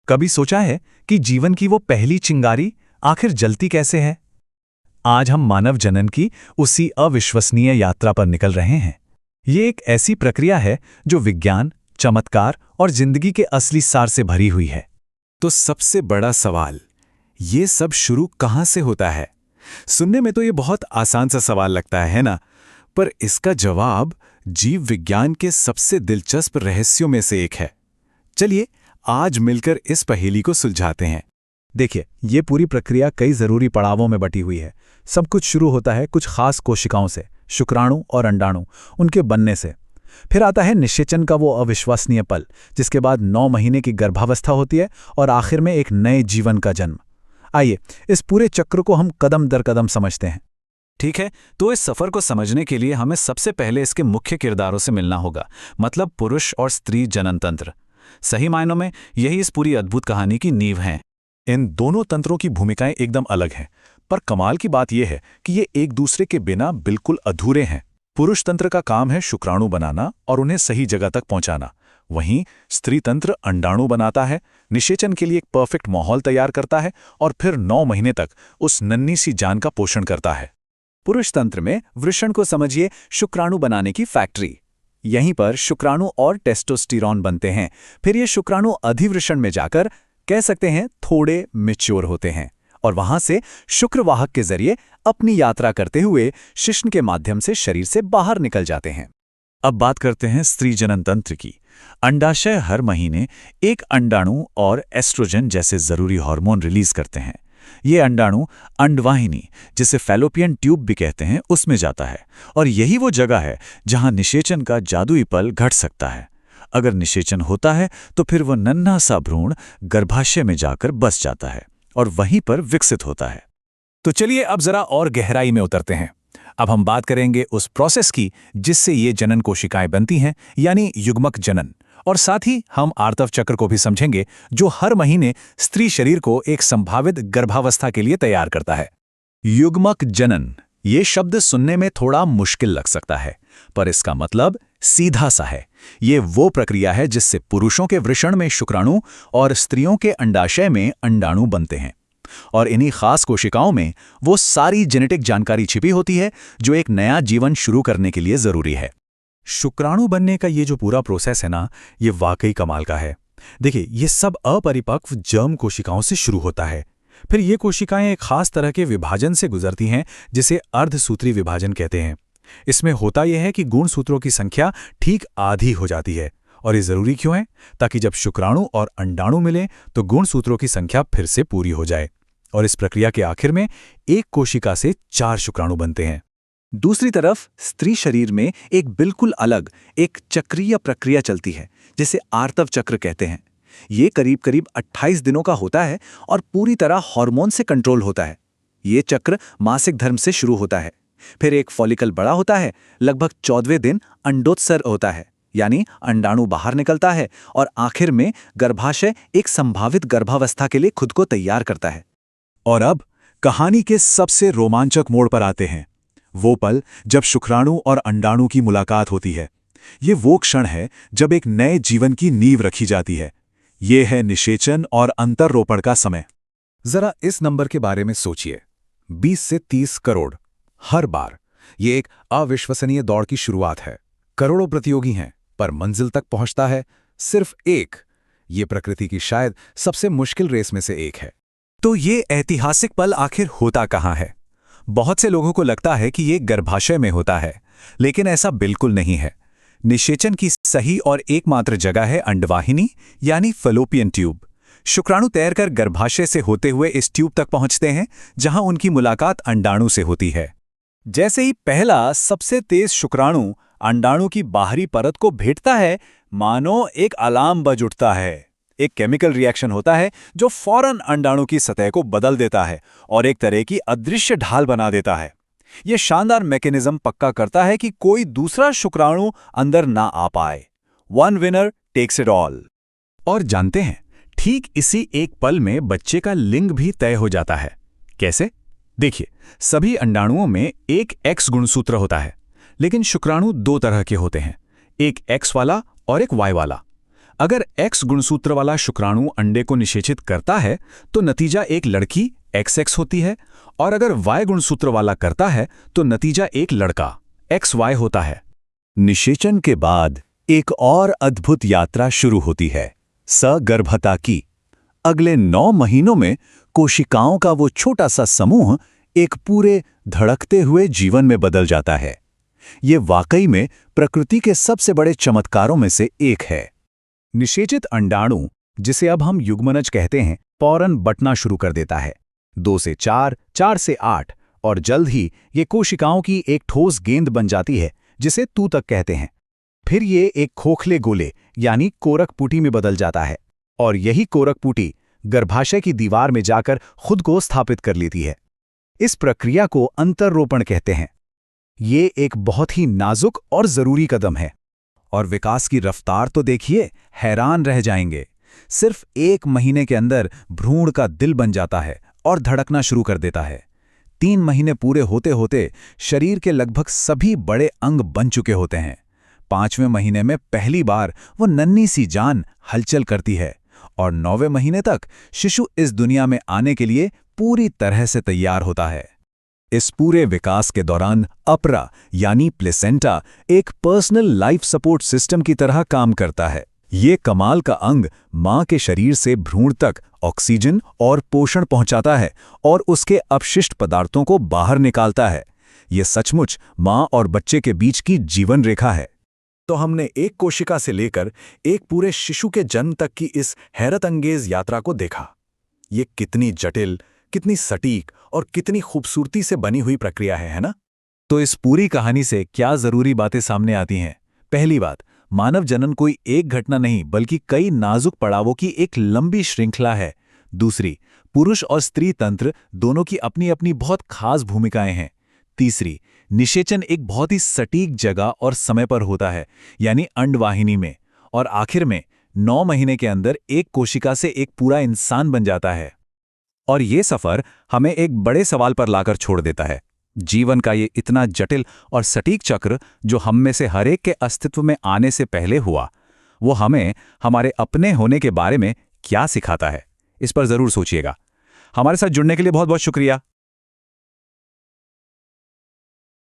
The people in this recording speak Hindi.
कभी सोचा है कि जीवन की वो पहली चिंगारी आखिर जलती कैसे है? आज हम मानव जनन की उसी अविश्वसनीय यात्रा पर निकल रहे हैं। ये एक ऐसी प्रक्रिया है जो विज्ञान, चमत्कार और जिंदगी के असली सार से भरी हुई है। तो सबसे बड़ा सवाल, ये सब शुरू कहाँ से होता है? सुनने में तो ये बहुत आसान सा सवाल लगता है ना? पर इसका जवाब जीव विज्ञान के सबसे दिलचस्प रहस्यों में से एक है। चलिए आज मिलकर इस पहेली को सुलझाते हैं। देखिए, ये पूरी प्रक्रिया कई जरूरी पड़ावों में बटी हुई है। सब कुछ शुरू होता है कुछ खास कोशिकाओं से, शुक्राणु और अंडाणु, उनके बनने से। फिर आता है निषेचन का वो अविश्वसनीय पल, जिसके बाद 9 महीने की गर्भावस्था होती है और आखिर में एक नए जीवन का जन्म। आइए इस पूरे चक्र को हम कदम दर कदम समझते हैं। ठीक है, तो इस सफर को समझने के लिए हमें सबसे पहले इसके मुख्य किरदारों से मिलना होगा, मतलब पुरुष और स्त्री जनन तंत्र। सही मायनों में यही इस पूरी अद्भुत कहानी की नींव है। इन दोनों तंत्रों की भूमिकाएं एकदम अलग हैं, पर कमाल की बात यह है कि ये एक दूसरे के बिना बिल्कुल अधूरे हैं। पुरुष तंत्र का काम है शुक्राणु बनाना और उन्हें सही जगह तक पहुंचाना। वहीं स्त्री तंत्र अंडाणु बनाता है, निषेचन के लिए एक परफेक्ट माहौल तैयार करता है और फिर 9 महीने तक उस नन्ही सी जान का पोषण करता है। पुरुष तंत्र में वृषण को समझिए शुक्राणु बनाने की फैक्ट्री। यहीं पर शुक्राणु और टेस्टोस्टेरोन बनते हैं। फिर ये शुक्राणु अधिवृषण में जाकर कह सकते हैं थोड़े मैच्योर होते हैं और वहां से शुक्रवाहक के जरिए अपनी यात्रा करते हुए शिश्न के माध्यम से शरीर से बाहर निकल जाते हैं। अब बात करते हैं स्त्री जनन तंत्र की। अंडाशय हर महीने एक अंडाणु और एस्ट्रोजन जैसे जरूरी हार्मोन रिलीज करते हैं। ये अंडाणु अंडवाहिनी, जिसे फैलोपियन ट्यूब भी कहते हैं, उसमें जाता है और यही वो जगह है जहां निषेचन का जादुई पल घट सकता है। अगर निषेचन होता है तो फिर वो नन्हा सा भ्रूण गर्भाशय में जाकर बस जाता है और वहीं पर विकसित होता है। तो चलिए अब जरा और गहराई में उतरते हैं। अब हम बात करेंगे उस प्रोसेस की जिससे ये जनन कोशिकाएं बनती हैं, यानी युग्मक जनन। और साथ ही हम आर्तव चक्र को भी समझेंगे, जो हर महीने स्त्री शरीर को एक संभावित गर्भावस्था के लिए तैयार करता है। युग्मक जनन, ये शब्द सुनने में थोड़ा मुश्किल लग सकता है, पर इसका मतलब सीधा सा है। ये वो प्रक्रिया है जिससे पुरुषों के वृषण में शुक्राणु और स्त्रियों के अंडाशय में अंडाणु बनते हैं। और इन्हीं खास कोशिकाओं में वो सारी जेनेटिक जानकारी छिपी होती है जो एक नया जीवन शुरू करने के लिए जरूरी है। शुक्राणु बनने का ये जो पूरा प्रोसेस है ना, ये वाकई कमाल का है। देखिए, ये सब अपरिपक्व जर्म कोशिकाओं से शुरू होता है। फिर ये कोशिकाएं एक खास तरह के विभाजन से गुजरती हैं, जिसे अर्धसूत्री विभाजन कहते हैं। इसमें होता यह है कि गुणसूत्रों की संख्या ठीक आधी हो जाती है। और ये जरूरी क्यों है? ताकि जब शुक्राणु और अंडाणु मिले तो गुणसूत्रों की संख्या फिर से पूरी हो जाए। और इस प्रक्रिया के आखिर में एक कोशिका से 4 शुक्राणु बनते हैं। दूसरी तरफ स्त्री शरीर में एक बिल्कुल अलग, एक चक्रीय प्रक्रिया चलती है, जिसे आर्तव चक्र कहते हैं। ये करीब करीब 28 दिनों का होता है और पूरी तरह हार्मोन से कंट्रोल होता है। ये चक्र मासिक धर्म से शुरू होता है। फिर एक फॉलिकल बड़ा होता है, लगभग 14वें दिन अंडोत्सर्ग होता है, यानी अंडाणु बाहर निकलता है और आखिर में गर्भाशय एक संभावित गर्भावस्था के लिए खुद को तैयार करता है। और अब कहानी के सबसे रोमांचक मोड़ पर आते हैं। वो पल जब शुक्राणु और अंडाणु की मुलाकात होती है। ये वो क्षण है जब एक नए जीवन की नींव रखी जाती है। ये है निषेचन और अंतररोपण का समय। जरा इस नंबर के बारे में सोचिए, 20 से 30 करोड़ हर बार। ये एक अविश्वसनीय दौड़ की शुरुआत है। करोड़ों प्रतियोगी हैं, पर मंजिल तक पहुंचता है सिर्फ एक। ये प्रकृति की शायद सबसे मुश्किल रेस में से एक है। तो ये ऐतिहासिक पल आखिर होता कहाँ है? बहुत से लोगों को लगता है कि ये गर्भाशय में होता है, लेकिन ऐसा बिल्कुल नहीं है। निषेचन की सही और एकमात्र जगह है अंडवाहिनी, यानी फैलोपियन ट्यूब। शुक्राणु तैरकर गर्भाशय से होते हुए इस ट्यूब तक पहुंचते हैं, जहां उनकी मुलाकात अंडाणु से होती है। जैसे ही पहला सबसे तेज शुक्राणु अंडाणु की बाहरी परत को भेटता है, मानो एक अलार्म बज उठता है। एक केमिकल रिएक्शन होता है जो फौरन अंडाणु की सतह को बदल देता है और एक तरह की अदृश्य ढाल बना देता है। यह शानदार मैकेनिज्म पक्का करता है कि कोई दूसरा शुक्राणु अंदर ना आ पाए। One winner takes it all. और जानते हैं, ठीक इसी एक पल में बच्चे का लिंग भी तय हो जाता है। कैसे? देखिए, सभी अंडाणुओं में एक एक्स गुणसूत्र होता है, लेकिन शुक्राणु 2 तरह के होते हैं, एक एक्स वाला और एक वाई वाला। अगर X गुणसूत्र वाला शुक्राणु अंडे को निषेचित करता है तो नतीजा एक लड़की XX होती है, और अगर Y गुणसूत्र वाला करता है तो नतीजा एक लड़का XY होता है। निषेचन के बाद एक और अद्भुत यात्रा शुरू होती है, सगर्भता की। अगले 9 महीनों में कोशिकाओं का वो छोटा सा समूह एक पूरे धड़कते हुए जीवन में बदल जाता है। ये वाकई में प्रकृति के सबसे बड़े चमत्कारों में से एक है। निषेचित अंडाणु, जिसे अब हम युग्मनज कहते हैं, फौरन बंटना शुरू कर देता है। 2 से 4, 4 से 8, और जल्द ही ये कोशिकाओं की एक ठोस गेंद बन जाती है जिसे तूतक कहते हैं। फिर ये एक खोखले गोले यानी कोरकपुटी में बदल जाता है, और यही कोरकपुटी गर्भाशय की दीवार में जाकर खुद को स्थापित कर लेती है। इस प्रक्रिया को अंतर्रोपण कहते हैं। ये एक बहुत ही नाजुक और जरूरी कदम है। और विकास की रफ्तार तो देखिए, हैरान रह जाएंगे। सिर्फ 1 महीने के अंदर भ्रूण का दिल बन जाता है और धड़कना शुरू कर देता है। 3 महीने पूरे होते होते शरीर के लगभग सभी बड़े अंग बन चुके होते हैं। 5वें महीने में पहली बार वो नन्ही सी जान हलचल करती है, और 9वें महीने तक शिशु इस दुनिया में आने के लिए पूरी तरह से तैयार होता है। इस पूरे विकास के दौरान अपरा यानी प्लेसेंटा एक पर्सनल लाइफ सपोर्ट सिस्टम की तरह काम करता है। ये कमाल का अंग मां के शरीर से भ्रूण तक ऑक्सीजन और पोषण पहुंचाता है और उसके अपशिष्ट पदार्थों को बाहर निकालता है। ये सचमुच मां और बच्चे के बीच की जीवन रेखा है। तो हमने एक कोशिका से लेकर एक पूरे शिशु के जन्म तक की इस हैरतअंगेज यात्रा को देखा। ये कितनी जटिल, कितनी सटीक और कितनी खूबसूरती से बनी हुई प्रक्रिया है ना? तो इस पूरी कहानी से क्या जरूरी बातें सामने आती हैं? पहली बात, मानव जनन कोई एक घटना नहीं बल्कि कई नाजुक पड़ावों की एक लंबी श्रृंखला है। दूसरी, पुरुष और स्त्री तंत्र दोनों की अपनी अपनी बहुत खास भूमिकाएं हैं। तीसरी, निषेचन एक बहुत ही सटीक जगह और समय पर होता है, यानी अंडवाहिनी में। और आखिर में 9 महीने के अंदर एक कोशिका से एक पूरा इंसान बन जाता है। और ये सफर हमें एक बड़े सवाल पर लाकर छोड़ देता है। जीवन का ये इतना जटिल और सटीक चक्र जो हम में से हर एक के अस्तित्व में आने से पहले हुआ, वो हमें हमारे अपने होने के बारे में क्या सिखाता है? इस पर जरूर सोचिएगा। हमारे साथ जुड़ने के लिए बहुत बहुत शुक्रिया।